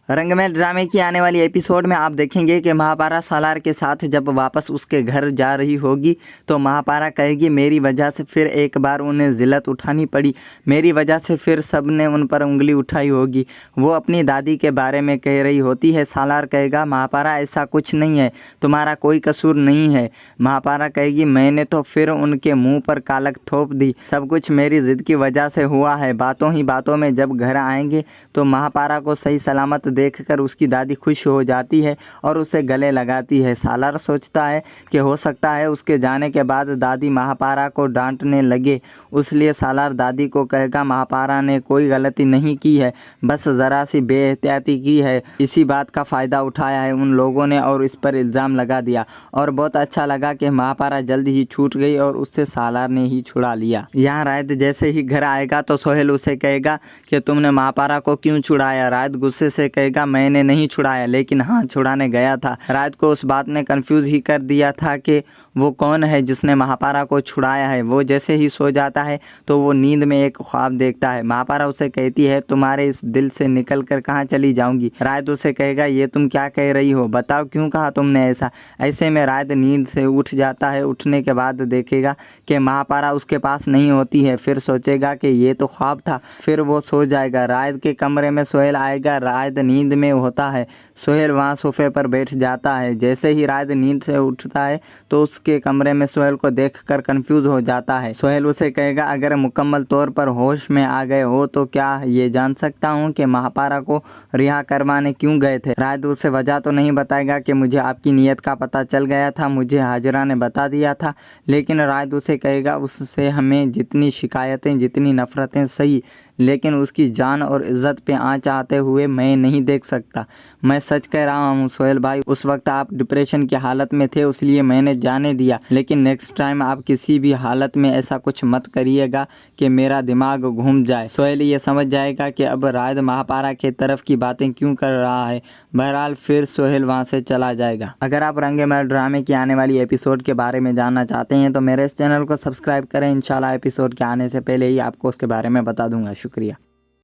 रंगमहल ड्रामे की आने वाली एपिसोड में आप देखेंगे कि महापारा सालार के साथ जब वापस उसके घर जा रही होगी तो महापारा कहेगी मेरी वजह से फिर एक बार उन्हें जिल्लत उठानी पड़ी, मेरी वजह से फिर सब ने उन पर उंगली उठाई होगी। वो अपनी दादी के बारे में कह रही होती है। सालार कहेगा महापारा ऐसा कुछ नहीं है, तुम्हारा कोई कसूर नहीं है। महापारा कहेगी मैंने तो फिर उनके मुँह पर कालक थोप दी, सब कुछ मेरी ज़िद की वजह से हुआ है। बातों ही बातों में जब घर आएंगे तो महापारा को सही सलामत देखकर उसकी दादी खुश हो जाती है और उसे गले लगाती है। सालार सोचता है कि हो सकता है उसके जाने के बाद दादी महापारा को डांटने लगे, इसलिए सालार दादी को कहेगा महापारा ने कोई गलती नहीं की है, बस ज़रा सी बेएहतियाती की है, इसी बात का फ़ायदा उठाया है उन लोगों ने और इस पर इल्ज़ाम लगा दिया। और बहुत अच्छा लगा कि महापारा जल्द ही छूट गई और उससे सालार ने ही छुड़ा लिया। यहाँ रायत जैसे ही घर आएगा तो सोहेल उसे कहेगा कि तुमने महापारा को क्यों छुड़ाया। रायत गुस्से से कहेगा मैंने नहीं छुड़ाया, लेकिन हाँ छुड़ाने गया था। रायत को उस बात ने कंफ्यूज ही कर दिया था कि वो कौन है जिसने महापारा को छुड़ाया है। वो जैसे ही सो जाता है तो वो नींद में एक ख्वाब देखता है। महापारा उसे कहती है तुम्हारे इस दिल से निकल कर कहाँ चली जाऊंगी। रायत उसे कहेगा ये तुम क्या कह रही हो, बताओ क्यों कहा तुमने ऐसा। ऐसे में रायत नींद से उठ जाता है। उठने के बाद देखेगा कि महापारा उसके पास नहीं होती है। फिर सोचेगा कि ये तो ख्वाब था, फिर वो सो जाएगा। रायत के कमरे में सोहेल आएगा। रायत नींद में होता है। सोहेल वहाँ सोफे पर बैठ जाता है। जैसे ही रायत नींद से उठता है तो के कमरे में सोहेल को देखकर कंफ्यूज हो जाता है। सोहेल उसे कहेगा अगर मुकम्मल तौर पर होश में आ गए हो तो क्या ये जान सकता हूँ कि महापारा को रिहा करवाने क्यों गए थे। रायत उसे वजह तो नहीं बताएगा कि मुझे आपकी नीयत का पता चल गया था, मुझे हाजिरा ने बता दिया था, लेकिन रायत उसे कहेगा उससे हमें जितनी शिकायतें जितनी नफरतें सही, लेकिन उसकी जान और इज़्ज़त पे आँच आते हुए मैं नहीं देख सकता। मैं सच कह रहा हूँ सोहेल भाई, उस वक्त आप डिप्रेशन की हालत में थे इसलिए मैंने जाने दिया, लेकिन नेक्स्ट टाइम आप किसी भी हालत में ऐसा कुछ मत करिएगा कि मेरा दिमाग घूम जाए। सोहेल ये समझ जाएगा कि अब रायत महापारा के तरफ की बातें क्यों कर रहा है। बहरहाल फिर सोहेल वहाँ से चला जाएगा। अगर आप रंगमहल ड्रामे की आने वाली एपिसोड के बारे में जानना चाहते हैं तो मेरे इस चैनल को सब्सक्राइब करें। इंशाल्लाह एपिसोड के आने से पहले ही आपको उसके बारे में बता दूंगा। शुक्रिया।